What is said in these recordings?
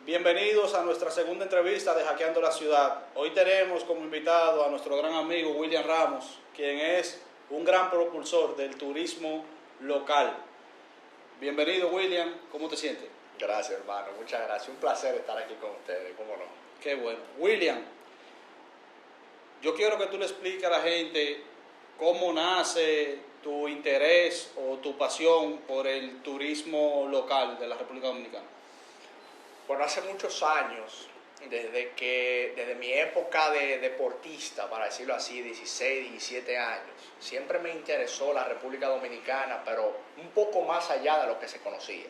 Bienvenidos a nuestra segunda entrevista de Hackeando la Ciudad. Hoy tenemos como invitado a nuestro gran amigo William Ramos, quien es un gran propulsor del turismo local. Bienvenido, William, ¿cómo te sientes? Gracias, hermano, muchas gracias. Un placer estar aquí con ustedes, ¿cómo no? Qué bueno. William, yo quiero que tú le expliques a la gente cómo nace tu interés o tu pasión por el turismo local de la República Dominicana. Bueno, hace muchos años, desde mi época de deportista, para decirlo así, 16, 17 años, siempre me interesó la República Dominicana, pero un poco más allá de lo que se conocía.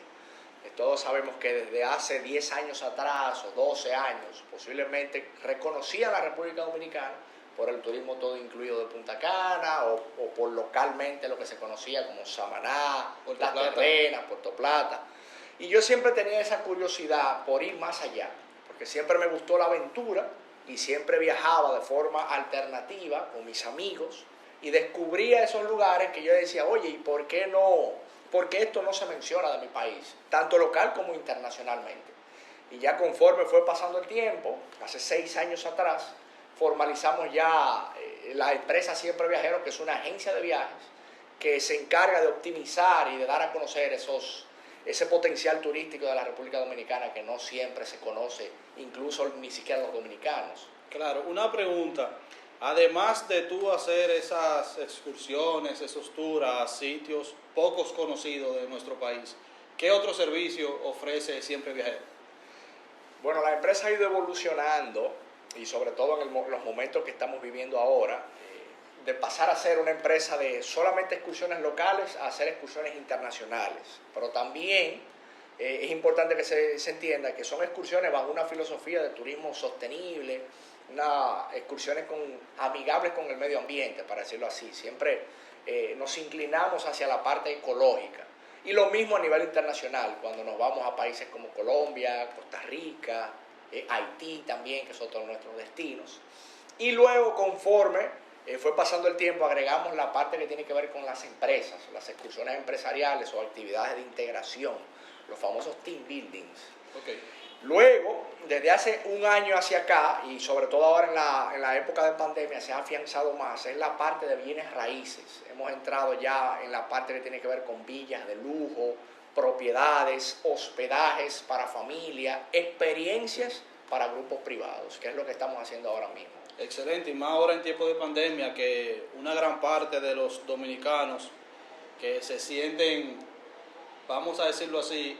Todos sabemos que desde hace 10 años atrás o 12 años, posiblemente reconocían la República Dominicana por el turismo todo incluido de Punta Cana o por localmente lo que se conocía como Samaná, Las Terrenas, Puerto Plata. Y yo siempre tenía esa curiosidad por ir más allá, porque siempre me gustó la aventura y siempre viajaba de forma alternativa con mis amigos y descubría esos lugares que yo decía, oye, ¿y por qué no? Porque esto no se menciona de mi país, tanto local como internacionalmente. Y ya conforme fue pasando el tiempo, hace 6 años atrás, formalizamos ya la empresa Siempre Viajero, que es una agencia de viajes que se encarga de optimizar y de dar a conocer ese potencial turístico de la República Dominicana que no siempre se conoce, incluso ni siquiera los dominicanos. Claro, una pregunta. Además de tú hacer esas excursiones, esos tours a sitios pocos conocidos de nuestro país, ¿qué otro servicio ofrece Siempre Viajero? Bueno, la empresa ha ido evolucionando y sobre todo en los momentos que estamos viviendo ahora, de pasar a ser una empresa de solamente excursiones locales a hacer excursiones internacionales. Pero también es importante que se entienda que son excursiones bajo una filosofía de turismo sostenible, excursiones amigables con el medio ambiente, para decirlo así. Siempre nos inclinamos hacia la parte ecológica. Y lo mismo a nivel internacional, cuando nos vamos a países como Colombia, Costa Rica, Haití también, que son todos nuestros destinos. Y luego, conforme fue pasando el tiempo, agregamos la parte que tiene que ver con las empresas, las excursiones empresariales o actividades de integración, los famosos team buildings. Okay. Luego, desde hace un año hacia acá, y sobre todo ahora en la época de pandemia, se ha afianzado más, es la parte de bienes raíces. Hemos entrado ya en la parte que tiene que ver con villas de lujo, propiedades, hospedajes para familia, experiencias para grupos privados, que es lo que estamos haciendo ahora mismo. Excelente, y más ahora en tiempo de pandemia, que una gran parte de los dominicanos que se sienten, vamos a decirlo así,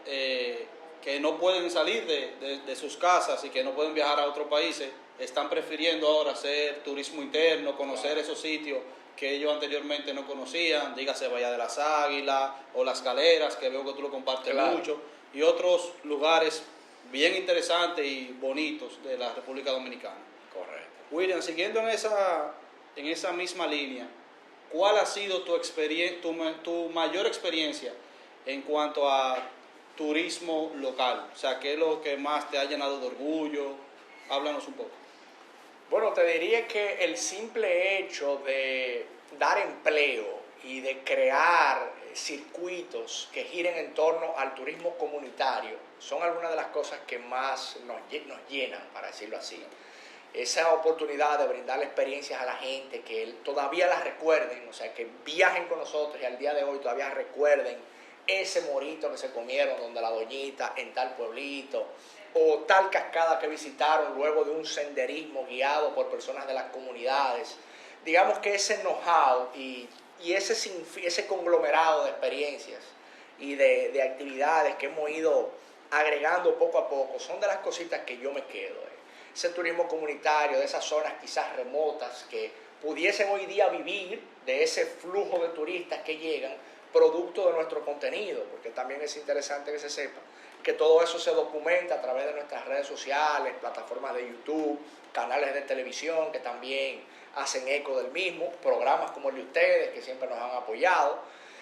que no pueden salir de sus casas y que no pueden viajar a otros países, están prefiriendo ahora hacer turismo interno, conocer esos sitios que ellos anteriormente no conocían, dígase Bahía de las Águilas o Las Galeras, que veo que tú lo compartes mucho, y otros lugares bien interesantes y bonitos de la República Dominicana. Correcto. William, siguiendo en esa misma línea, ¿cuál ha sido tu mayor experiencia en cuanto a turismo local? O sea, ¿qué es lo que más te ha llenado de orgullo? Háblanos un poco. Bueno, te diría que el simple hecho de dar empleo y de crear circuitos que giren en torno al turismo comunitario son algunas de las cosas que más nos llenan, para decirlo así. Esa oportunidad de brindarle experiencias a la gente, que todavía las recuerden, o sea, que viajen con nosotros y al día de hoy todavía recuerden ese morito que se comieron donde la doñita en tal pueblito, o tal cascada que visitaron luego de un senderismo guiado por personas de las comunidades. Digamos que ese know-how y ese conglomerado de experiencias y de actividades que hemos ido agregando poco a poco son de las cositas que yo me quedo. Ese turismo comunitario, de esas zonas quizás remotas que pudiesen hoy día vivir de ese flujo de turistas que llegan, producto de nuestro contenido, porque también es interesante que se sepa que todo eso se documenta a través de nuestras redes sociales, plataformas de YouTube, canales de televisión que también hacen eco del mismo, programas como el de ustedes que siempre nos han apoyado.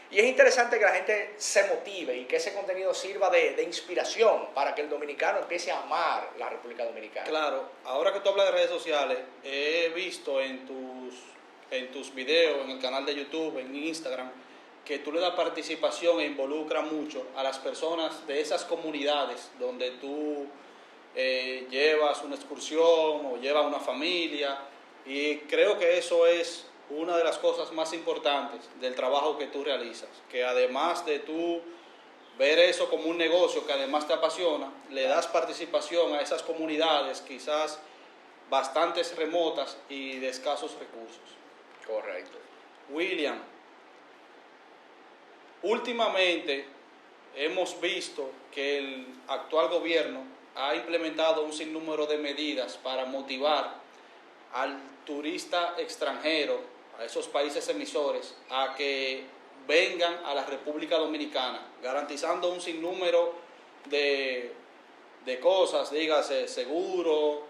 Y es interesante que la gente se motive y que ese contenido sirva de inspiración para que el dominicano empiece a amar la República Dominicana. Claro, ahora que tú hablas de redes sociales, he visto en tus videos, en el canal de YouTube, en Instagram, que tú le das participación e involucra mucho a las personas de esas comunidades donde tú llevas una excursión o llevas una familia, y creo que eso es una de las cosas más importantes del trabajo que tú realizas, que además de tú ver eso como un negocio que además te apasiona, le das participación a esas comunidades quizás bastantes remotas y de escasos recursos. Correcto. William, últimamente hemos visto que el actual gobierno ha implementado un sinnúmero de medidas para motivar al turista extranjero, a esos países emisores, a que vengan a la República Dominicana, garantizando un sinnúmero de cosas, dígase seguro,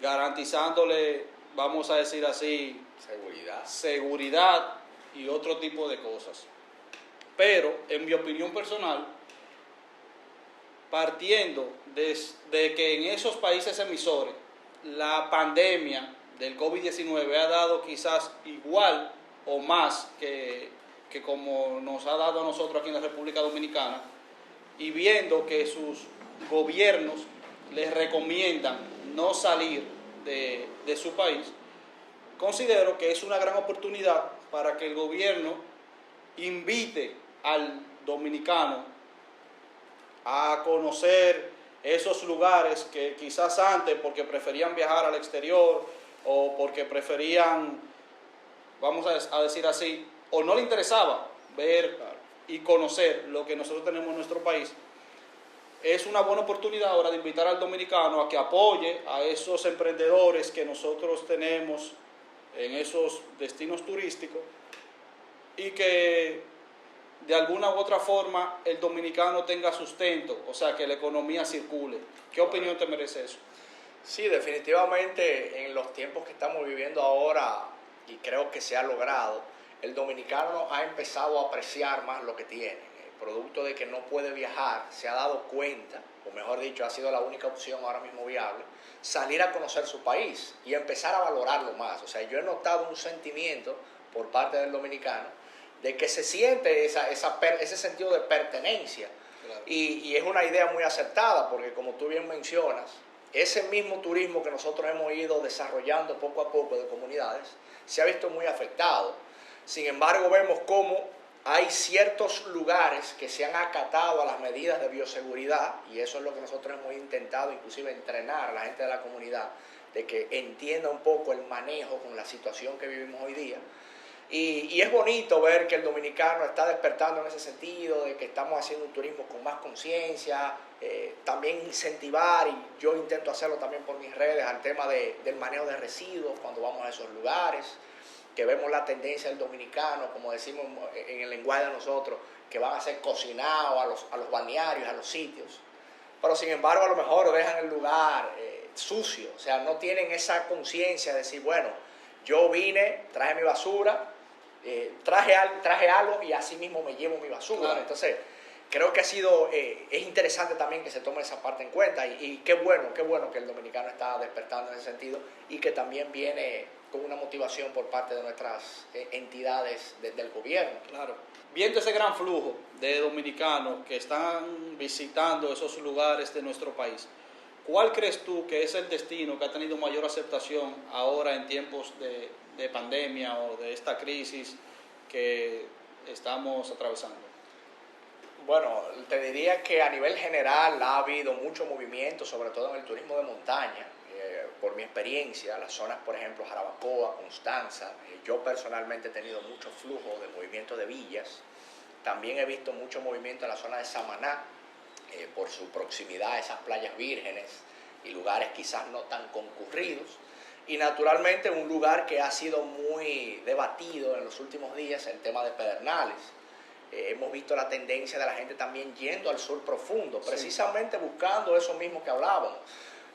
garantizándole, vamos a decir así, seguridad y otro tipo de cosas. Pero, en mi opinión personal, partiendo de que en esos países emisores la pandemia del COVID-19 ha dado quizás igual o más que como nos ha dado a nosotros aquí en la República Dominicana, y viendo que sus gobiernos les recomiendan no salir de su país, considero que es una gran oportunidad para que el gobierno invite al dominicano a conocer esos lugares que quizás antes, porque preferían viajar al exterior o porque preferían, vamos a decir así, o no le interesaba ver y conocer lo que nosotros tenemos en nuestro país, es una buena oportunidad ahora de invitar al dominicano a que apoye a esos emprendedores que nosotros tenemos en esos destinos turísticos, y que de alguna u otra forma el dominicano tenga sustento, o sea, que la economía circule. ¿Qué opinión te merece eso? Sí, definitivamente en los tiempos que estamos viviendo ahora, y creo que se ha logrado, el dominicano ha empezado a apreciar más lo que tiene. Producto de que no puede viajar, se ha dado cuenta, o mejor dicho, ha sido la única opción ahora mismo viable, salir a conocer su país y empezar a valorarlo más. O sea, yo he notado un sentimiento por parte del dominicano de que se siente ese sentido de pertenencia. Claro. Y es una idea muy acertada, porque como tú bien mencionas, ese mismo turismo que nosotros hemos ido desarrollando poco a poco de comunidades se ha visto muy afectado. Sin embargo, vemos cómo hay ciertos lugares que se han acatado a las medidas de bioseguridad, y eso es lo que nosotros hemos intentado inclusive entrenar a la gente de la comunidad, de que entienda un poco el manejo con la situación que vivimos hoy día. Y es bonito ver que el dominicano está despertando en ese sentido, de que estamos haciendo un turismo con más conciencia, también incentivar, y yo intento hacerlo también por mis redes, al tema del manejo de residuos cuando vamos a esos lugares, que vemos la tendencia del dominicano, como decimos en el lenguaje de nosotros, que van a ser cocinados a los balnearios, a los sitios. Pero sin embargo, a lo mejor dejan el lugar sucio, o sea, no tienen esa conciencia de decir, bueno, yo vine, traje mi basura, traje algo y así mismo me llevo mi basura. Claro. Entonces, creo que es interesante también que se tome esa parte en cuenta, y qué bueno que el dominicano está despertando en ese sentido, y que también viene con una motivación por parte de nuestras entidades del gobierno. Claro. Viendo ese gran flujo de dominicanos que están visitando esos lugares de nuestro país, ¿cuál crees tú que es el destino que ha tenido mayor aceptación ahora en tiempos de pandemia o de esta crisis que estamos atravesando? Bueno, te diría que a nivel general ha habido mucho movimiento, sobre todo en el turismo de montaña. Por mi experiencia, las zonas, por ejemplo, Jarabacoa, Constanza, yo personalmente he tenido mucho flujo de movimiento de villas. También he visto mucho movimiento en la zona de Samaná, por su proximidad a esas playas vírgenes y lugares quizás no tan concurridos. Y naturalmente un lugar que ha sido muy debatido en los últimos días, el tema de Pedernales. Hemos visto la tendencia de la gente también yendo al sur profundo, precisamente buscando eso mismo que hablábamos.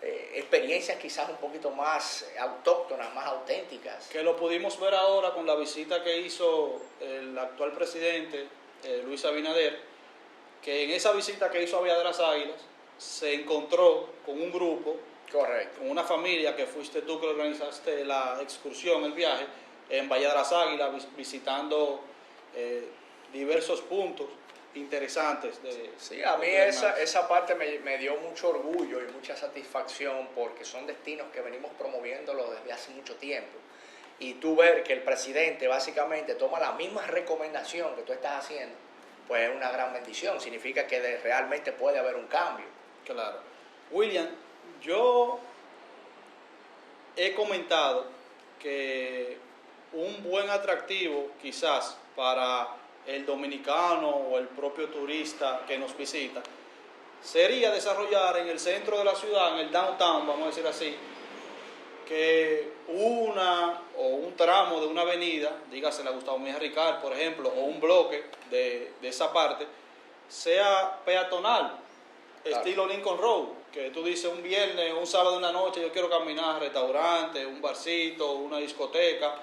Experiencias quizás un poquito más autóctonas, más auténticas. Que lo pudimos ver ahora con la visita que hizo el actual presidente, Luis Abinader, que en esa visita que hizo a Villa de las Águilas se encontró con un grupo, correcto, con una familia que fuiste tú que organizaste la excursión, el viaje, en Valle de las Águilas, visitando diversos puntos interesantes. Sí, a mí esa parte me dio mucho orgullo y mucha satisfacción porque son destinos que venimos promoviéndolo desde hace mucho tiempo. Y tú ver que el presidente básicamente toma la misma recomendación que tú estás haciendo, pues es una gran bendición, significa que realmente puede haber un cambio. Claro. William, yo he comentado que un buen atractivo quizás para el dominicano o el propio turista que nos visita sería desarrollar en el centro de la ciudad, en el downtown, vamos a decir así, que una o un tramo de una avenida, dígase la Gustavo Mejía Ricard, por ejemplo, o un bloque de esa parte, sea peatonal, claro, estilo Lincoln Road, que tú dices un viernes o un sábado de una noche, yo quiero caminar a restaurante, un barcito, una discoteca.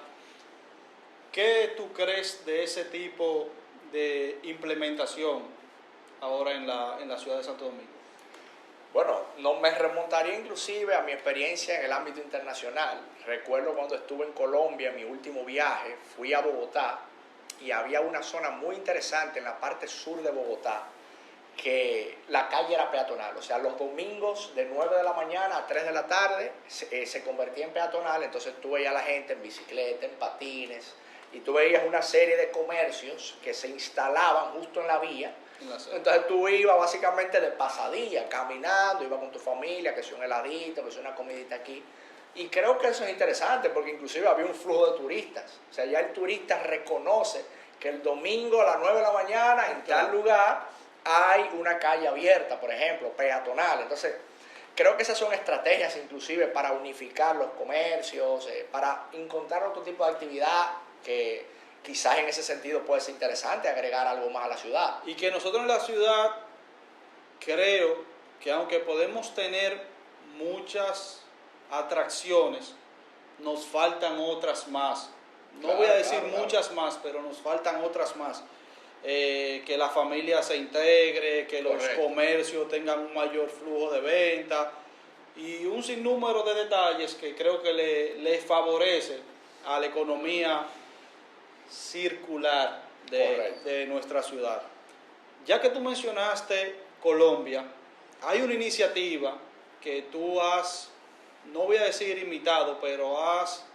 ¿Qué tú crees de ese tipo de implementación ahora en la ciudad de Santo Domingo? Bueno, no me remontaría inclusive a mi experiencia en el ámbito internacional. Recuerdo cuando estuve en Colombia, en mi último viaje, fui a Bogotá y había una zona muy interesante en la parte sur de Bogotá, que la calle era peatonal, o sea, los domingos de 9 de la mañana a 3 de la tarde se convertía en peatonal, entonces tú veías a la gente en bicicleta, en patines, y tú veías una serie de comercios que se instalaban justo en la vía. Entonces tú ibas básicamente de pasadilla, caminando, ibas con tu familia, que sea un heladito, que sea una comidita aquí. Y creo que eso es interesante porque inclusive había un flujo de turistas. O sea, ya el turista reconoce que el domingo a las 9 de la mañana en tal lugar hay una calle abierta, por ejemplo, peatonal. Entonces, creo que esas son estrategias inclusive para unificar los comercios, para encontrar otro tipo de actividad que quizás en ese sentido puede ser interesante agregar algo más a la ciudad. Y que nosotros en la ciudad, creo que aunque podemos tener muchas atracciones, nos faltan otras más. No voy a decir muchas más, pero nos faltan otras más. Que la familia se integre, que los comercios tengan un mayor flujo de venta y un sinnúmero de detalles que creo que le favorece a la economía circular de nuestra ciudad. Ya que tú mencionaste Colombia, hay una iniciativa que tú has, no voy a decir imitado, pero has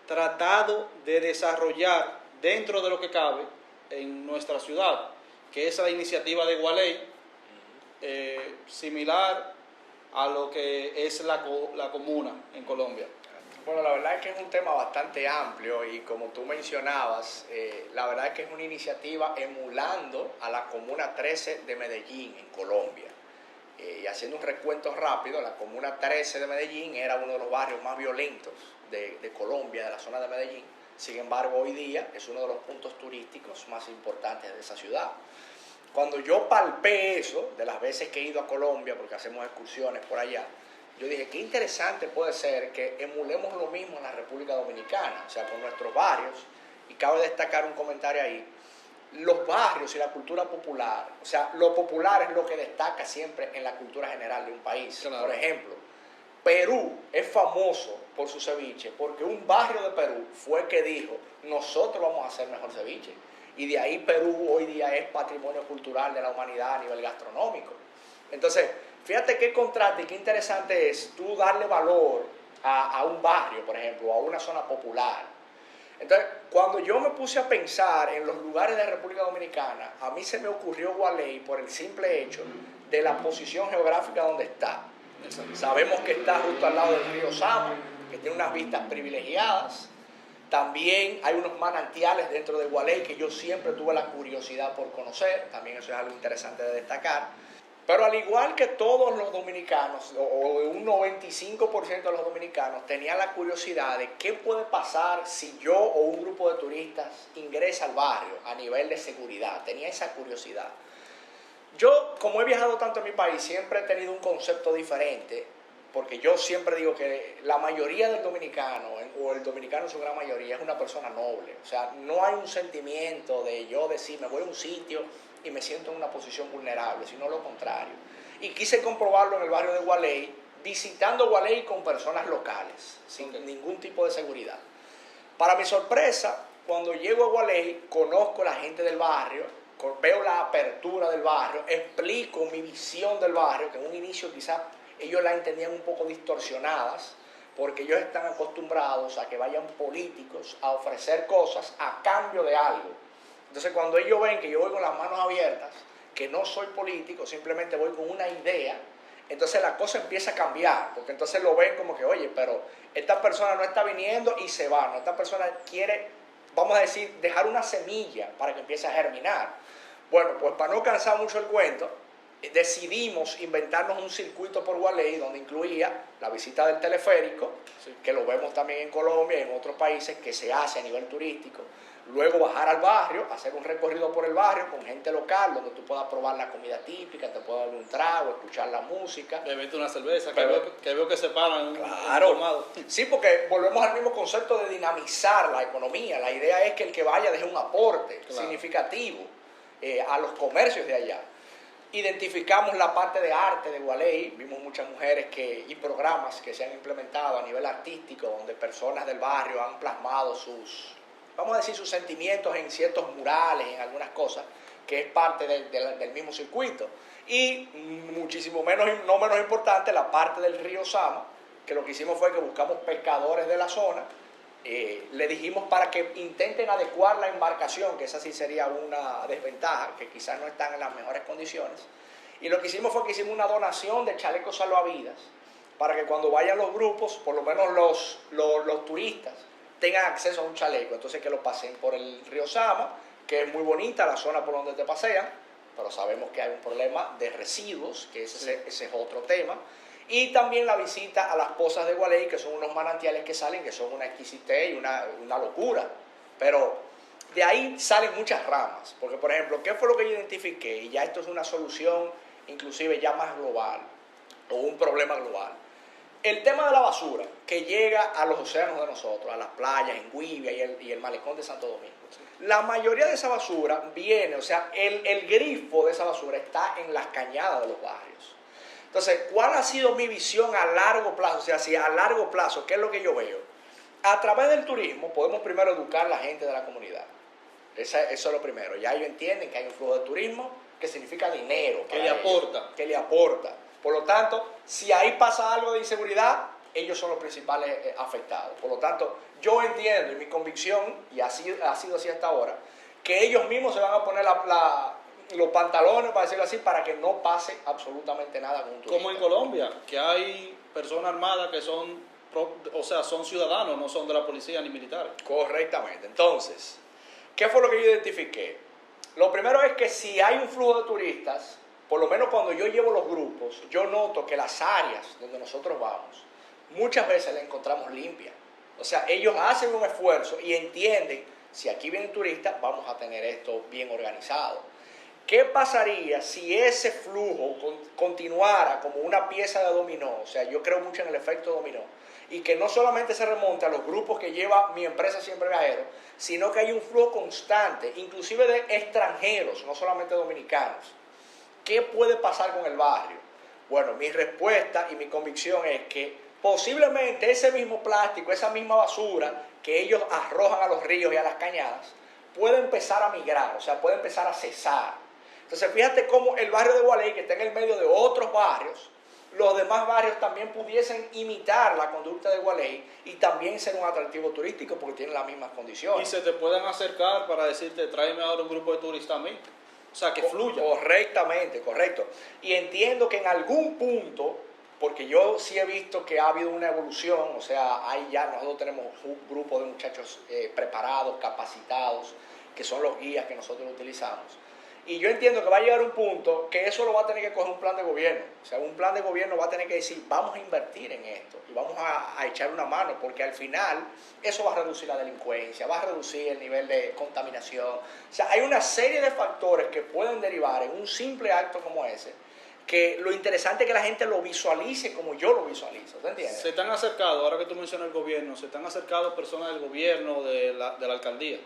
tratado de desarrollar dentro de lo que cabe en nuestra ciudad, que es la iniciativa de Gualey, similar a lo que es la comuna en Colombia. Bueno, la verdad es que es un tema bastante amplio y como tú mencionabas, la verdad es que es una iniciativa emulando a la Comuna 13 de Medellín, en Colombia. Y haciendo un recuento rápido, la Comuna 13 de Medellín era uno de los barrios más violentos de Colombia, de la zona de Medellín. Sin embargo, hoy día es uno de los puntos turísticos más importantes de esa ciudad. Cuando yo palpé eso, de las veces que he ido a Colombia, porque hacemos excursiones por allá, yo dije, qué interesante puede ser que emulemos lo mismo en la República Dominicana, o sea, con nuestros barrios, y cabe destacar un comentario ahí, los barrios y la cultura popular, o sea, lo popular es lo que destaca siempre en la cultura general de un país. Claro. Por ejemplo, Perú es famoso por su ceviche, porque un barrio de Perú fue que dijo, nosotros vamos a hacer mejor ceviche, y de ahí Perú hoy día es patrimonio cultural de la humanidad a nivel gastronómico. Entonces, fíjate qué contraste y qué interesante es tú darle valor a un barrio, por ejemplo, a una zona popular. Entonces, cuando yo me puse a pensar en los lugares de República Dominicana, a mí se me ocurrió Gualey por el simple hecho de la posición geográfica donde está. Sabemos que está justo al lado del río Sama, que tiene unas vistas privilegiadas. También hay unos manantiales dentro de Gualey que yo siempre tuve la curiosidad por conocer, también eso es algo interesante de destacar. Pero al igual que todos los dominicanos, o un 95% de los dominicanos, tenían la curiosidad de qué puede pasar si yo o un grupo de turistas ingresa al barrio a nivel de seguridad. Tenía esa curiosidad. Yo, como he viajado tanto en mi país, siempre he tenido un concepto diferente, porque yo siempre digo que la mayoría del dominicano, o el dominicano en su gran mayoría, es una persona noble. O sea, no hay un sentimiento de yo decir, me voy a un sitio y me siento en una posición vulnerable, sino lo contrario. Y quise comprobarlo en el barrio de Gualey, visitando Gualey con personas locales, sin ningún tipo de seguridad. Para mi sorpresa, cuando llego a Gualey, conozco a la gente del barrio, veo la apertura del barrio, explico mi visión del barrio, que en un inicio quizás ellos la entendían un poco distorsionadas, porque ellos están acostumbrados a que vayan políticos a ofrecer cosas a cambio de algo. Entonces cuando ellos ven que yo voy con las manos abiertas, que no soy político, simplemente voy con una idea, entonces la cosa empieza a cambiar, porque entonces lo ven como que, oye, pero esta persona no está viniendo y se va, no, esta persona quiere, vamos a decir, dejar una semilla para que empiece a germinar. Bueno, pues para no cansar mucho el cuento, decidimos inventarnos un circuito por Gualey donde incluía la visita del teleférico, sí, que lo vemos también en Colombia y en otros países, que se hace a nivel turístico. Luego bajar al barrio, hacer un recorrido por el barrio con gente local, donde tú puedas probar la comida típica, te puedas dar un trago, escuchar la música. Beberte una cerveza, que veo que se paran. Claro. Sí, porque volvemos al mismo concepto de dinamizar la economía. La idea es que el que vaya deje un aporte significativo a los comercios de allá. Identificamos la parte de arte de Gualey, vimos muchas mujeres y programas que se han implementado a nivel artístico, donde personas del barrio han plasmado vamos a decir, sus sentimientos en ciertos murales, en algunas cosas, que es parte del mismo circuito. Y muchísimo no menos importante, la parte del río Sama, que lo que hicimos fue que buscamos pescadores de la zona, le dijimos para que intenten adecuar la embarcación, que esa sí sería una desventaja, que quizás no están en las mejores condiciones. Y lo que hicimos fue que hicimos una donación de chalecos salvavidas, para que cuando vayan los grupos, por lo menos los turistas, tengan acceso a un chaleco. Entonces que lo pasen por el río Sama, que es muy bonita la zona por donde te pasean, pero sabemos que hay un problema de residuos, que ese es otro tema. Y también la visita a las pozas de Gualey, que son unos manantiales que salen, que son una exquisitez y una locura. Pero de ahí salen muchas ramas. Porque, por ejemplo, ¿qué fue lo que yo identifiqué? Y ya esto es una solución inclusive ya más global, o un problema global. El tema de la basura que llega a los océanos de nosotros, a las playas, en Guivia y el malecón de Santo Domingo. La mayoría de esa basura viene, o sea, el grifo de esa basura está en las cañadas de los barrios. Entonces, ¿cuál ha sido mi visión a largo plazo? O sea, si a largo plazo, ¿qué es lo que yo veo? A través del turismo podemos primero educar a la gente de la comunidad. Eso es lo primero. Ya ellos entienden que hay un flujo de turismo que significa dinero. Que le aporta. Que le aporta. Por lo tanto, si ahí pasa algo de inseguridad, ellos son los principales afectados. Por lo tanto, yo entiendo y mi convicción, y ha sido así hasta ahora, que ellos mismos se van a poner los pantalones, para decirlo así, para que no pase absolutamente nada con un turista. Como en Colombia, que hay personas armadas que son ciudadanos, no son de la policía ni militares. Correctamente. Entonces, ¿qué fue lo que yo identifiqué? Lo primero es que si hay un flujo de turistas, por lo menos cuando yo llevo los grupos, yo noto que las áreas donde nosotros vamos, muchas veces las encontramos limpias. O sea, ellos hacen un esfuerzo y entienden, si aquí vienen turistas, vamos a tener esto bien organizado. ¿Qué pasaría si ese flujo continuara como una pieza de dominó? O sea, yo creo mucho en el efecto dominó. Y que no solamente se remonte a los grupos que lleva mi empresa Siempre Viajero, sino que hay un flujo constante, inclusive de extranjeros, no solamente dominicanos. ¿Qué puede pasar con el barrio? Bueno, mi respuesta y mi convicción es que posiblemente ese mismo plástico, esa misma basura que ellos arrojan a los ríos y a las cañadas, puede empezar a migrar, o sea, puede empezar a cesar. Entonces, fíjate cómo el barrio de Gualey, que está en el medio de otros barrios, los demás barrios también pudiesen imitar la conducta de Gualey y también ser un atractivo turístico porque tienen las mismas condiciones. Y se te puedan acercar para decirte, tráeme ahora un grupo de turistas a mí. O sea, que fluya. Correctamente, correcto. Y entiendo que en algún punto, porque yo sí he visto que ha habido una evolución, o sea, ahí ya nosotros tenemos un grupo de muchachos preparados, capacitados, que son los guías que nosotros utilizamos. Y yo entiendo que va a llegar un punto que eso lo va a tener que coger un plan de gobierno. O sea, un plan de gobierno va a tener que decir, vamos a invertir en esto y vamos a echar una mano, porque al final eso va a reducir la delincuencia, va a reducir el nivel de contaminación. O sea, hay una serie de factores que pueden derivar en un simple acto como ese, que lo interesante es que la gente lo visualice como yo lo visualizo, ¿te entiendes? Se están acercado, ahora que tú mencionas el gobierno, se están acercado personas del gobierno, de la alcaldía.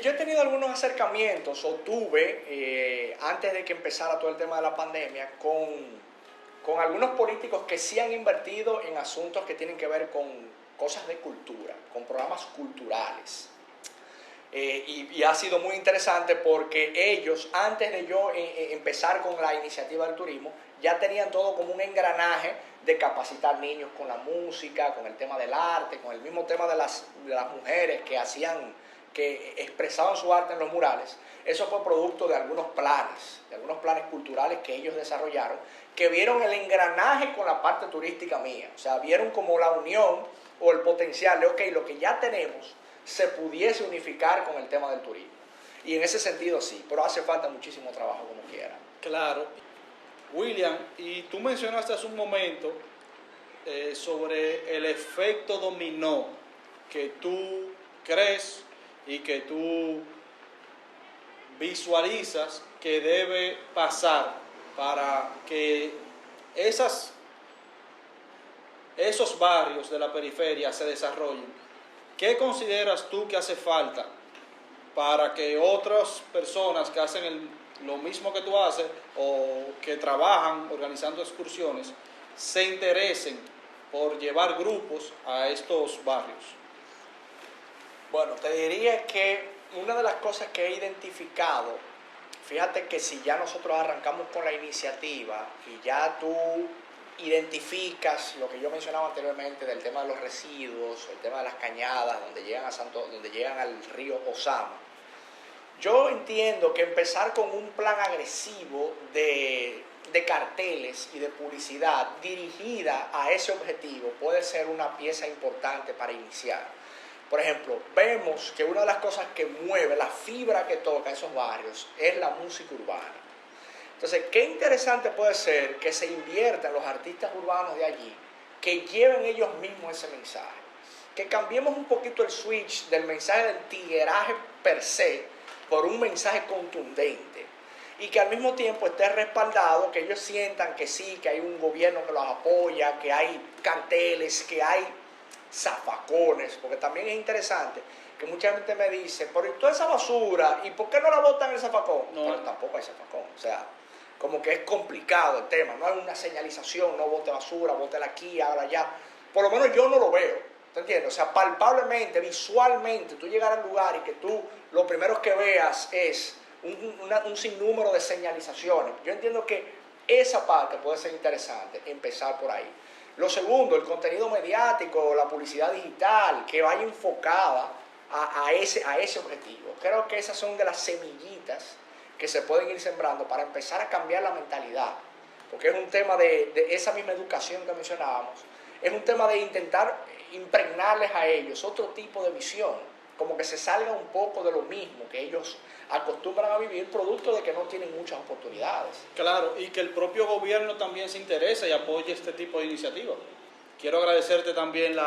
Yo he tenido algunos acercamientos, o tuve, antes de que empezara todo el tema de la pandemia, con algunos políticos que sí han invertido en asuntos que tienen que ver cosas de cultura, con programas culturales. Y ha sido muy interesante porque ellos, antes de yo empezar con la iniciativa del turismo, ya tenían todo como un engranaje de capacitar niños con la música, con el tema del arte, con el mismo tema de las mujeres que expresaban su arte en los murales. Eso fue producto de algunos planes culturales que ellos desarrollaron, que vieron el engranaje con la parte turística mía. O sea, vieron como la unión o el potencial de, ok, lo que ya tenemos se pudiese unificar con el tema del turismo. Y en ese sentido sí, pero hace falta muchísimo trabajo como quiera. Claro. William, y tú mencionaste hace un momento sobre el efecto dominó que tú crees y que tú visualizas que debe pasar para que esos barrios de la periferia se desarrollen. ¿Qué consideras tú que hace falta para que otras personas que hacen lo mismo que tú haces o que trabajan organizando excursiones se interesen por llevar grupos a estos barrios? Bueno, te diría que una de las cosas que he identificado, fíjate que si ya nosotros arrancamos con la iniciativa y ya tú identificas lo que yo mencionaba anteriormente del tema de los residuos, el tema de las cañadas donde llegan al río Ozama, yo entiendo que empezar con un plan agresivo de carteles y de publicidad dirigida a ese objetivo puede ser una pieza importante para iniciar. Por ejemplo, vemos que una de las cosas que mueve, la fibra que toca esos barrios, es la música urbana. Entonces, qué interesante puede ser que se invierta en los artistas urbanos de allí, que lleven ellos mismos ese mensaje. Que cambiemos un poquito el switch del mensaje del tigueraje per se por un mensaje contundente. Y que al mismo tiempo esté respaldado, que ellos sientan que sí, que hay un gobierno que los apoya, que hay carteles, que hay zafacones, porque también es interesante que mucha gente me dice, pero toda esa basura, ¿y por qué no la botan en el zafacón? No, pero tampoco hay zafacón, o sea, como que es complicado el tema, no hay una señalización, no bote basura, bótela aquí, hágala allá, por lo menos yo no lo veo, ¿te entiendes? O sea, palpablemente, visualmente, tú llegar al lugar y que tú lo primero que veas es un sinnúmero de señalizaciones. Yo entiendo que esa parte puede ser interesante, empezar por ahí. Lo segundo, el contenido mediático, la publicidad digital, que vaya enfocada a ese objetivo. Creo que esas son de las semillitas que se pueden ir sembrando para empezar a cambiar la mentalidad. Porque es un tema de esa misma educación que mencionábamos. Es un tema de intentar impregnarles a ellos otro tipo de visión. Como que se salga un poco de lo mismo que ellos acostumbran a vivir, producto de que no tienen muchas oportunidades. Claro, y que el propio gobierno también se interese y apoye este tipo de iniciativas. Quiero agradecerte también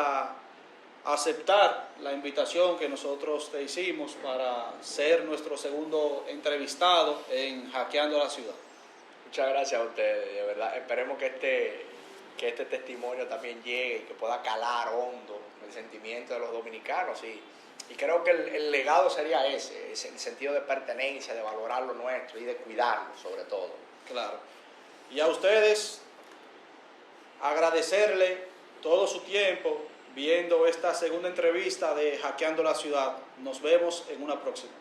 aceptar la invitación que nosotros te hicimos para ser nuestro segundo entrevistado en Hackeando la Ciudad. Muchas gracias a ustedes, de verdad. Esperemos que este testimonio también llegue y que pueda calar hondo el sentimiento de los dominicanos y creo que el legado sería ese, es el sentido de pertenencia, de valorar lo nuestro y de cuidarlo sobre todo. Claro. Y a ustedes agradecerle todo su tiempo viendo esta segunda entrevista de Hackeando la Ciudad. Nos vemos en una próxima.